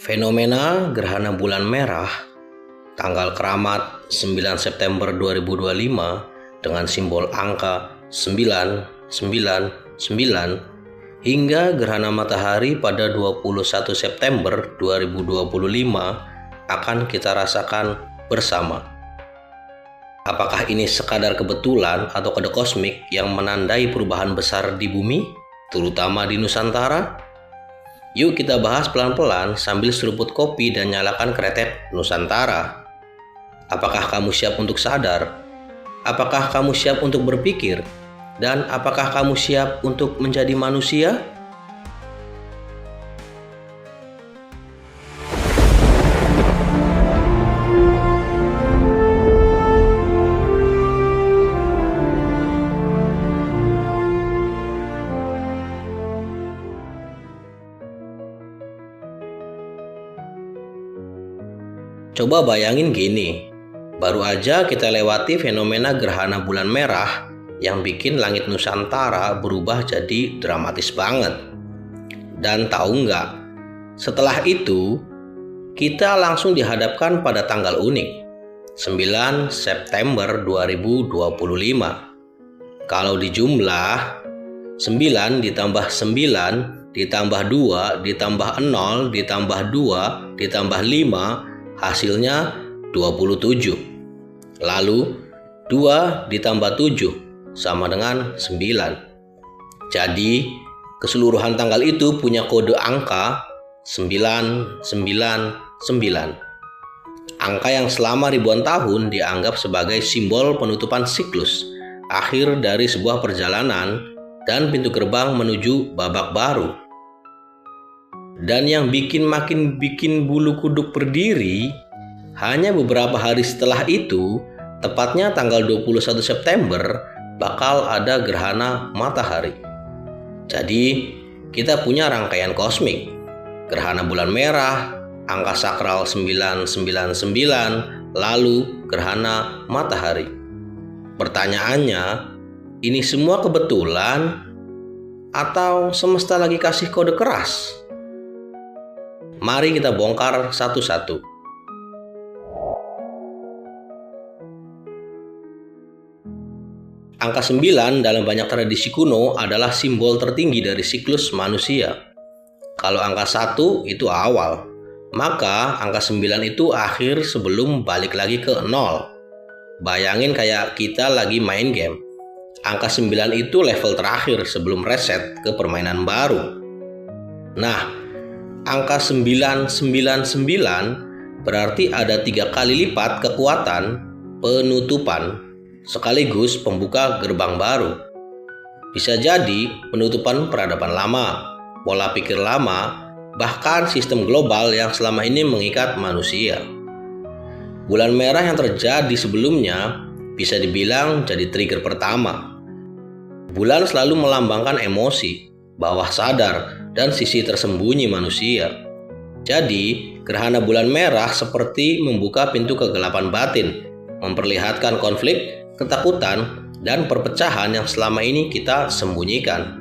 Fenomena gerhana bulan merah tanggal keramat 9 September 2025 dengan simbol angka 999 hingga gerhana matahari pada 21 September 2025 akan kita rasakan bersama. Apakah ini sekadar kebetulan atau kode kosmik yang menandai perubahan besar di bumi, terutama di Nusantara? Yuk kita bahas pelan-pelan sambil seruput kopi dan nyalakan kretek Nusantara. Apakah kamu siap untuk sadar? Apakah kamu siap untuk berpikir? Dan apakah kamu siap untuk menjadi manusia? Coba bayangin gini, baru aja kita lewati fenomena gerhana bulan merah yang bikin langit Nusantara berubah jadi dramatis banget. Dan tahu nggak, setelah itu kita langsung dihadapkan pada tanggal unik, 9 September 2025. Kalau dijumlah, 9 ditambah 9 ditambah 2 ditambah 0 ditambah 2 ditambah 5 hasilnya 27. Lalu 2 ditambah 7 sama dengan 9. Jadi keseluruhan tanggal itu punya kode angka 999. Angka yang selama ribuan tahun dianggap sebagai simbol penutupan siklus, akhir dari sebuah perjalanan dan pintu gerbang menuju babak baru. Dan yang makin bikin bulu kuduk berdiri, hanya beberapa hari setelah itu, tepatnya tanggal 21 September, bakal ada gerhana matahari. Jadi, kita punya rangkaian kosmik. Gerhana bulan merah, angka sakral 999, lalu gerhana matahari. Pertanyaannya, ini semua kebetulan atau semesta lagi kasih kode keras? Mari kita bongkar satu-satu. Angka 9 dalam banyak tradisi kuno adalah simbol tertinggi dari siklus manusia. Kalau angka 1 itu awal, maka angka 9 itu akhir sebelum balik lagi ke 0. Bayangin kayak kita lagi main game. Angka 9 itu level terakhir sebelum reset ke permainan baru. Nah, angka 999 berarti ada 3 kali lipat kekuatan penutupan sekaligus pembuka gerbang baru. Bisa jadi penutupan peradaban lama, pola pikir lama, bahkan sistem global yang selama ini mengikat manusia. Bulan merah yang terjadi sebelumnya bisa dibilang jadi trigger pertama. Bulan selalu melambangkan emosi, bawah sadar, dan sisi tersembunyi manusia. Jadi, gerhana bulan merah seperti membuka pintu kegelapan batin, memperlihatkan konflik, ketakutan, dan perpecahan yang selama ini kita sembunyikan.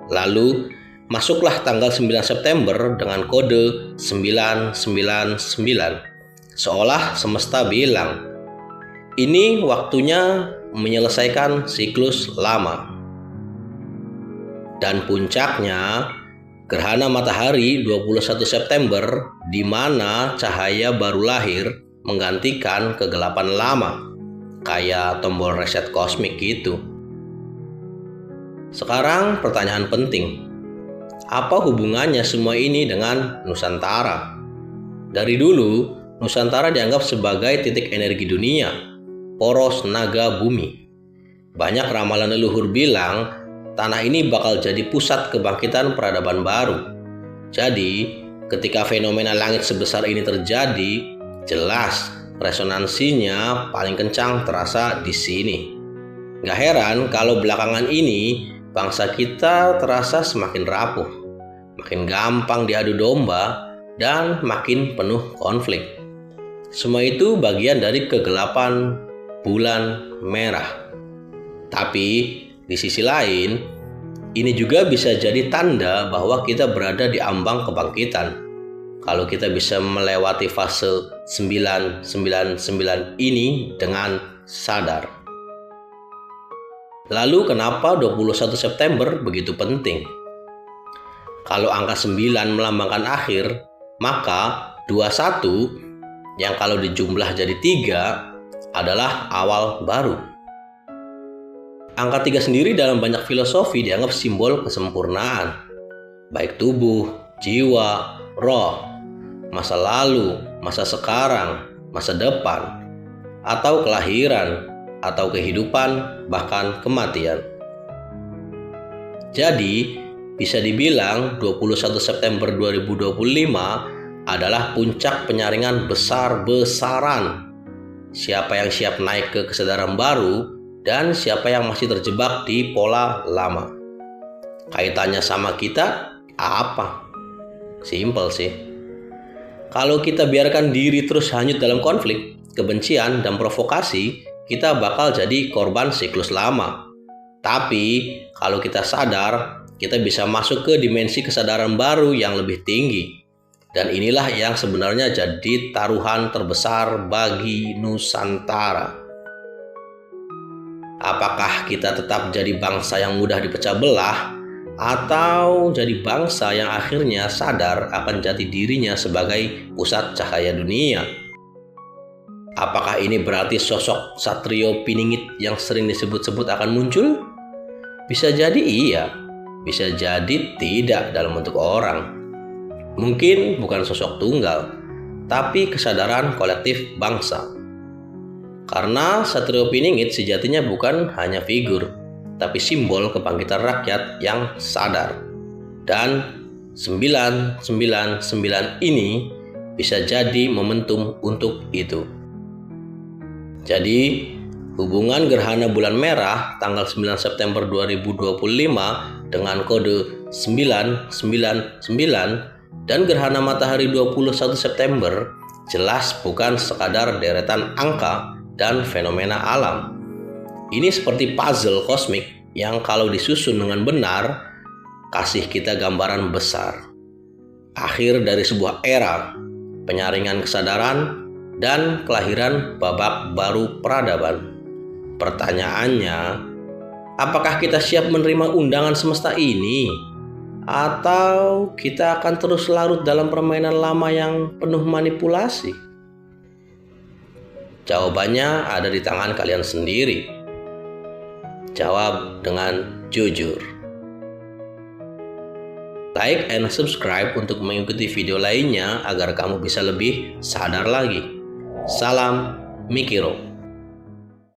Lalu, masuklah tanggal 9 September dengan kode 999. Seolah semesta bilang, ini waktunya menyelesaikan siklus lama. Dan puncaknya, gerhana matahari 21 September di mana cahaya baru lahir menggantikan kegelapan lama, kayak tombol reset kosmik gitu. Sekarang pertanyaan penting, apa hubungannya semua ini dengan Nusantara? Dari dulu, Nusantara dianggap sebagai titik energi dunia, poros naga bumi. Banyak ramalan leluhur bilang, tanah ini bakal jadi pusat kebangkitan peradaban baru. Jadi, ketika fenomena langit sebesar ini terjadi, jelas resonansinya paling kencang terasa di sini. Gak heran kalau belakangan ini bangsa kita terasa semakin rapuh, makin gampang diadu domba, dan makin penuh konflik. Semua itu bagian dari kegelapan bulan merah. Tapi di sisi lain, ini juga bisa jadi tanda bahwa kita berada di ambang kebangkitan. kalau kita bisa melewati fase 999 ini dengan sadar. Lalu kenapa 21 September begitu penting? Kalau angka 9 melambangkan akhir, maka 21 yang kalau dijumlah jadi 3 adalah awal baru. Angka 3 sendiri dalam banyak filosofi dianggap simbol kesempurnaan, baik tubuh, jiwa, roh, masa lalu, masa sekarang, masa depan, atau kelahiran, atau kehidupan, bahkan kematian. Jadi, bisa dibilang 21 September 2025 adalah puncak penyaringan besar-besaran. Siapa yang siap naik ke kesadaran baru dan siapa yang masih terjebak di pola lama. Kaitannya sama kita apa? Simpel sih. Kalau kita biarkan diri terus hanyut dalam konflik, kebencian, dan provokasi, kita bakal jadi korban siklus lama. Tapi kalau kita sadar, kita bisa masuk ke dimensi kesadaran baru yang lebih tinggi. Dan inilah yang sebenarnya jadi taruhan terbesar bagi Nusantara. Apakah kita tetap jadi bangsa yang mudah dipecah belah, atau jadi bangsa yang akhirnya sadar akan jati dirinya sebagai pusat cahaya dunia? Apakah ini berarti sosok Satrio Piningit yang sering disebut-sebut akan muncul? Bisa jadi iya, bisa jadi tidak dalam bentuk orang. Mungkin bukan sosok tunggal, tapi kesadaran kolektif bangsa. Karena Satrio Piningit sejatinya bukan hanya figur, tapi simbol kebangkitan rakyat yang sadar. Dan 999 ini bisa jadi momentum untuk itu. Jadi, hubungan gerhana bulan merah tanggal 9 September 2025 dengan kode 999 dan gerhana matahari 21 September jelas bukan sekadar deretan angka dan fenomena alam. Ini seperti puzzle kosmik yang kalau disusun dengan benar, kasih kita gambaran besar. Akhir dari sebuah era, penyaringan kesadaran, dan kelahiran babak baru peradaban. Pertanyaannya, apakah kita siap menerima undangan semesta ini? Atau kita akan terus larut dalam permainan lama yang penuh manipulasi? Jawabannya ada di tangan kalian sendiri. Jawab dengan jujur. Like and subscribe untuk mengikuti video lainnya agar kamu bisa lebih sadar lagi. Salam Mikiro.